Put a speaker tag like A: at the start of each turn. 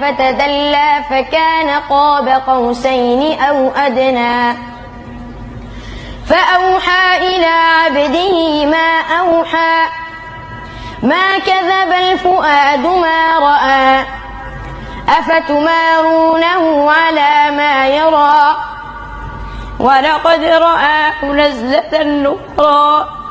A: فتدلى فكان قاب قوسين أو أدنى فأوحى إلى عبده ما أوحى ما كذب الفؤاد ما رأى أفتمارونه على ما يرى ولقد رآه نزلة أخرى